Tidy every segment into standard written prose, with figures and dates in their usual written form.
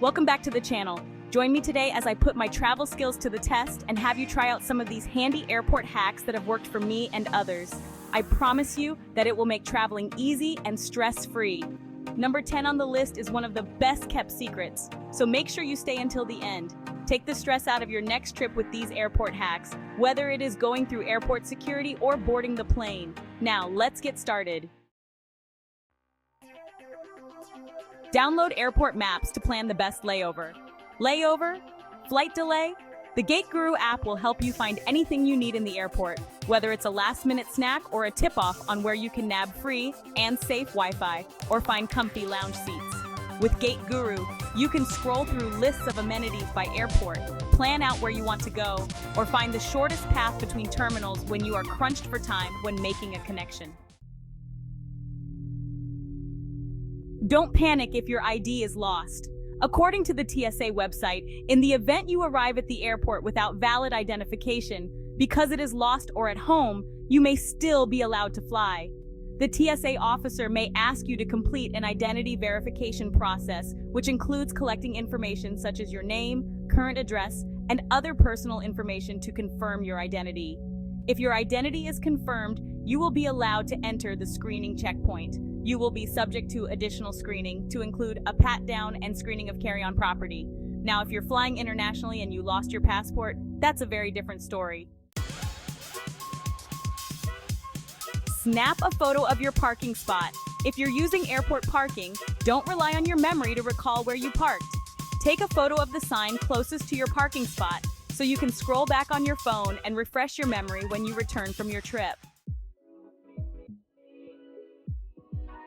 Welcome back to the channel. Join me today as I put my travel skills to the test and have you try out some of these handy airport hacks that have worked for me and others. I promise you that it will make traveling easy and stress-free. Number 10 on the list is one of the best kept secrets, so make sure you stay until the end. Take the stress out of your next trip with these airport hacks, whether it is going through airport security or boarding the plane. Now, let's get started. Download airport maps to plan the best layover. Layover? Flight delay? The Gate Guru app will help you find anything you need in the airport, whether it's a last-minute snack or a tip-off on where you can nab free and safe Wi-Fi or find comfy lounge seats. With Gate Guru, you can scroll through lists of amenities by airport, plan out where you want to go, or find the shortest path between terminals when you are crunched for time when making a connection. Don't panic if your ID is lost. According to the TSA website, in the event you arrive at the airport without valid identification, because it is lost or at home, you may still be allowed to fly. The TSA officer may ask you to complete an identity verification process, which includes collecting information such as your name, current address, and other personal information to confirm your identity. If your identity is confirmed, you will be allowed to enter the screening checkpoint. You will be subject to additional screening to include a pat-down and screening of carry-on property. Now, if you're flying internationally and you lost your passport, that's a very different story. Snap a photo of your parking spot. If you're using airport parking, don't rely on your memory to recall where you parked. Take a photo of the sign closest to your parking spot so you can scroll back on your phone and refresh your memory when you return from your trip.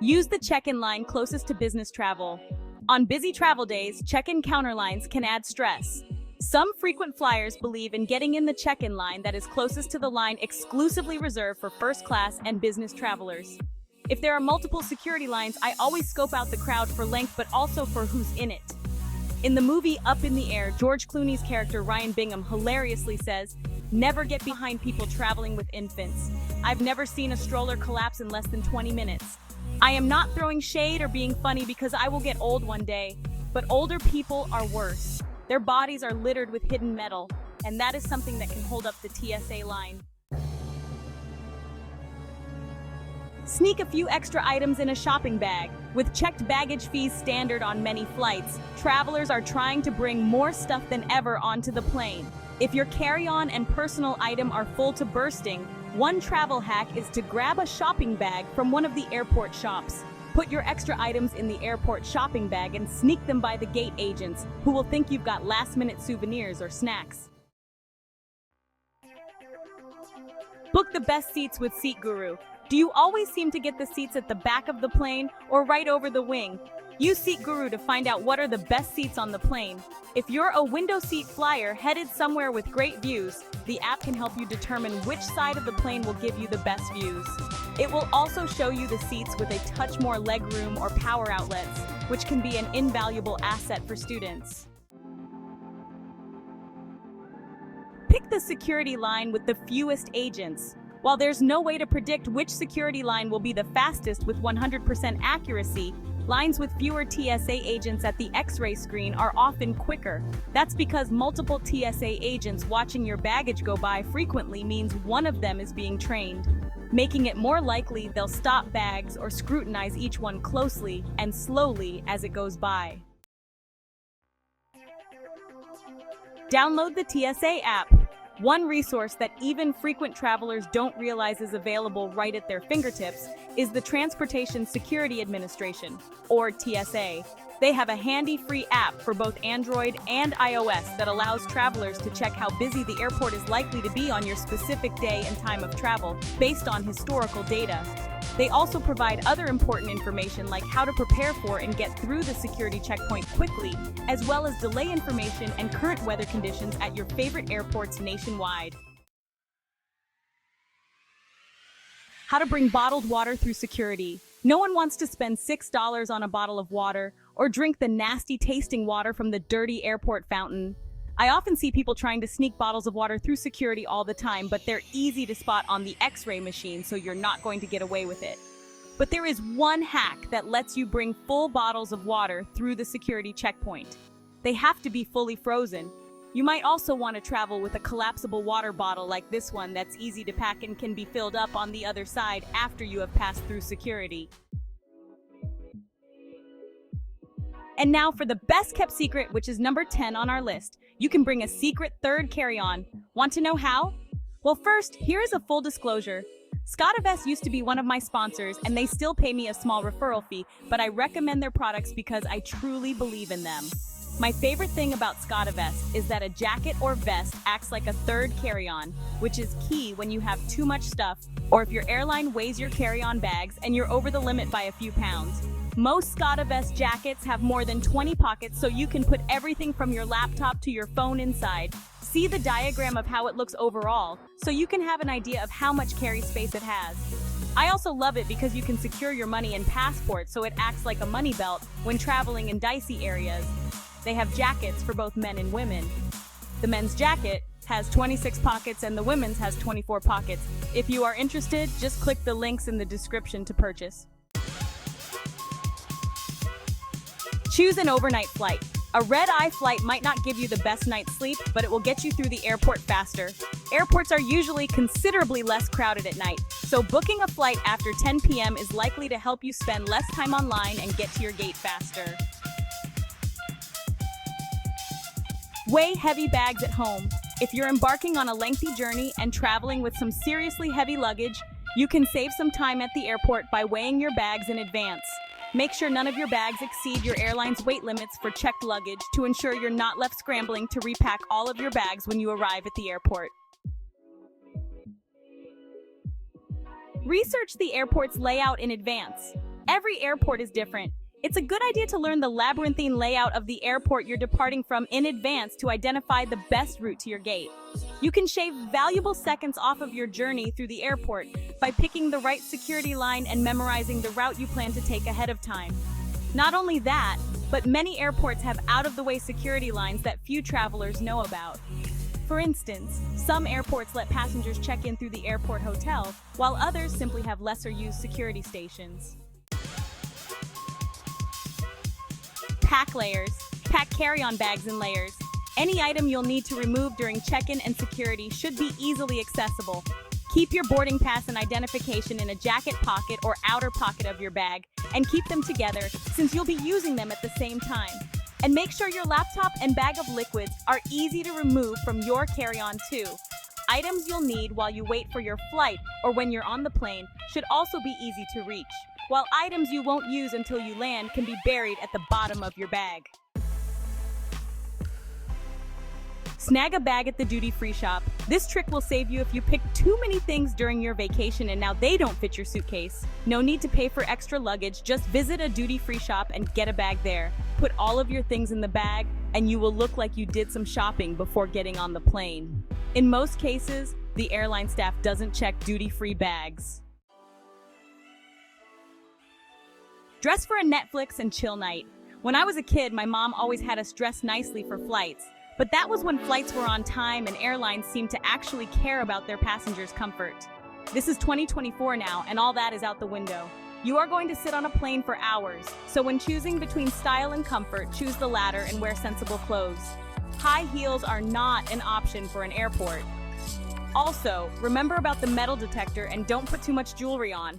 Use the check-in line closest to business travel. On busy travel days, check-in counter lines can add stress. Some frequent flyers believe in getting in the check-in line that is closest to the line exclusively reserved for first class and business travelers. If there are multiple security lines, I always scope out the crowd for length but also for who's in it. In the movie Up in the Air, George Clooney's character Ryan Bingham hilariously says, "Never get behind people traveling with infants. I've never seen a stroller collapse in less than 20 minutes. I am not throwing shade or being funny because I will get old one day, but older people are worse. Their bodies are littered with hidden metal, and that is something that can hold up the TSA line." Sneak a few extra items in a shopping bag. With checked baggage fees standard on many flights, travelers are trying to bring more stuff than ever onto the plane. If your carry-on and personal item are full to bursting, one travel hack is to grab a shopping bag from one of the airport shops. Put your extra items in the airport shopping bag and sneak them by the gate agents, who will think you've got last-minute souvenirs or snacks. Book the best seats with Seat Guru. Do you always seem to get the seats at the back of the plane or right over the wing? Use Seat Guru to find out what are the best seats on the plane. If you're a window seat flyer headed somewhere with great views, the app can help you determine which side of the plane will give you the best views. It will also show you the seats with a touch more legroom or power outlets, which can be an invaluable asset for students. Pick the security line with the fewest agents. While there's no way to predict which security line will be the fastest with 100% accuracy, lines with fewer TSA agents at the X-ray screen are often quicker. That's because multiple TSA agents watching your baggage go by frequently means one of them is being trained, making it more likely they'll stop bags or scrutinize each one closely and slowly as it goes by. Download the TSA app. One resource that even frequent travelers don't realize is available right at their fingertips is the Transportation Security Administration, or TSA. They have a handy free app for both Android and iOS that allows travelers to check how busy the airport is likely to be on your specific day and time of travel, based on historical data. They also provide other important information like how to prepare for and get through the security checkpoint quickly, as well as delay information and current weather conditions at your favorite airports nationwide. How to bring bottled water through security. No one wants to spend $6 on a bottle of water or drink the nasty tasting water from the dirty airport fountain. I often see people trying to sneak bottles of water through security all the time, but they're easy to spot on the X-ray machine, so you're not going to get away with it. But there is one hack that lets you bring full bottles of water through the security checkpoint. They have to be fully frozen. You might also want to travel with a collapsible water bottle like this one that's easy to pack and can be filled up on the other side after you have passed through security. And now for the best kept secret, which is number 10 on our list. You can bring a secret third carry-on. Want to know how? Well, first, here is a full disclosure. Scotte Vest used to be one of my sponsors, and they still pay me a small referral fee, but I recommend their products because I truly believe in them. My favorite thing about Scotte Vest is that a jacket or vest acts like a third carry-on, which is key when you have too much stuff, or if your airline weighs your carry-on bags and you're over the limit by a few pounds. Most Scotte Vest jackets have more than 20 pockets, so you can put everything from your laptop to your phone inside. See the diagram of how it looks overall, so you can have an idea of how much carry space it has. I also love it because you can secure your money and passport, so it acts like a money belt when traveling in dicey areas. They have jackets for both men and women. The men's jacket has 26 pockets and the women's has 24 pockets. If you are interested, just click the links in the description to purchase. Choose an overnight flight. A red-eye flight might not give you the best night's sleep, but it will get you through the airport faster. Airports are usually considerably less crowded at night, so booking a flight after 10 p.m. is likely to help you spend less time online and get to your gate faster. Weigh heavy bags at home. If you're embarking on a lengthy journey and traveling with some seriously heavy luggage, you can save some time at the airport by weighing your bags in advance. Make sure none of your bags exceed your airline's weight limits for checked luggage to ensure you're not left scrambling to repack all of your bags when you arrive at the airport. Research the airport's layout in advance. Every airport is different. It's a good idea to learn the labyrinthine layout of the airport you're departing from in advance to identify the best route to your gate. You can shave valuable seconds off of your journey through the airport by picking the right security line and memorizing the route you plan to take ahead of time. Not only that, but many airports have out-of-the-way security lines that few travelers know about. For instance, some airports let passengers check in through the airport hotel, while others simply have lesser-used security stations. Pack layers. Pack carry-on bags in layers. Any item you'll need to remove during check-in and security should be easily accessible. Keep your boarding pass and identification in a jacket pocket or outer pocket of your bag, and keep them together since you'll be using them at the same time. And make sure your laptop and bag of liquids are easy to remove from your carry-on too. Items you'll need while you wait for your flight or when you're on the plane should also be easy to reach, while items you won't use until you land can be buried at the bottom of your bag. Snag a bag at the duty-free shop. This trick will save you if you pick too many things during your vacation and now they don't fit your suitcase. No need to pay for extra luggage, just visit a duty-free shop and get a bag there. Put all of your things in the bag and you will look like you did some shopping before getting on the plane. In most cases, the airline staff doesn't check duty-free bags. Dress for a Netflix and chill night. When I was a kid, my mom always had us dress nicely for flights. But that was when flights were on time and airlines seemed to actually care about their passengers' comfort. This is 2024 now, and all that is out the window. You are going to sit on a plane for hours, so when choosing between style and comfort, choose the latter and wear sensible clothes. High heels are not an option for an airport. Also, remember about the metal detector and don't put too much jewelry on.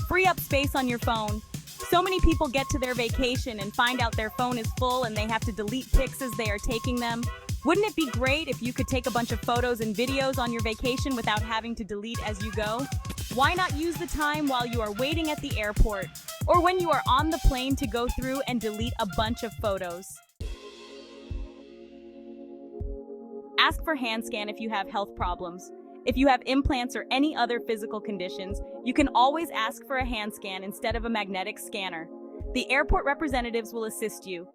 Free up space on your phone. So many people get to their vacation and find out their phone is full and they have to delete pics as they are taking them. Wouldn't it be great if you could take a bunch of photos and videos on your vacation without having to delete as you go? Why not use the time while you are waiting at the airport or when you are on the plane to go through and delete a bunch of photos? Ask for hand scan if you have health problems. If you have implants or any other physical conditions, you can always ask for a hand scan instead of a magnetic scanner. The airport representatives will assist you.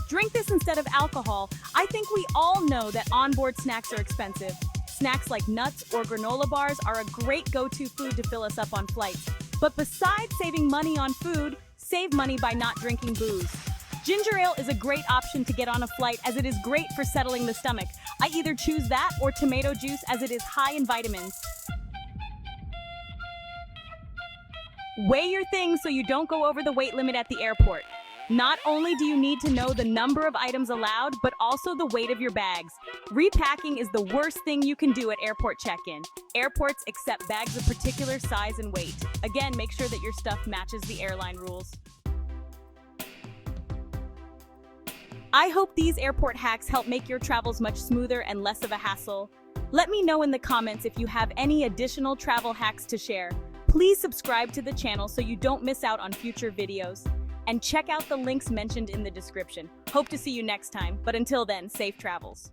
Drink this instead of alcohol. I think we all know that onboard snacks are expensive. Snacks like nuts or granola bars are a great go-to food to fill us up on flights. But besides saving money on food, save money by not drinking booze. Ginger ale is a great option to get on a flight as it is great for settling the stomach. I either choose that or tomato juice as it is high in vitamins. Weigh your things so you don't go over the weight limit at the airport. Not only do you need to know the number of items allowed, but also the weight of your bags. Repacking is the worst thing you can do at airport check-in. Airports accept bags of particular size and weight. Again, make sure that your stuff matches the airline rules. I hope these airport hacks help make your travels much smoother and less of a hassle. Let me know in the comments if you have any additional travel hacks to share. Please subscribe to the channel so you don't miss out on future videos. And check out the links mentioned in the description. Hope to see you next time, but until then, safe travels.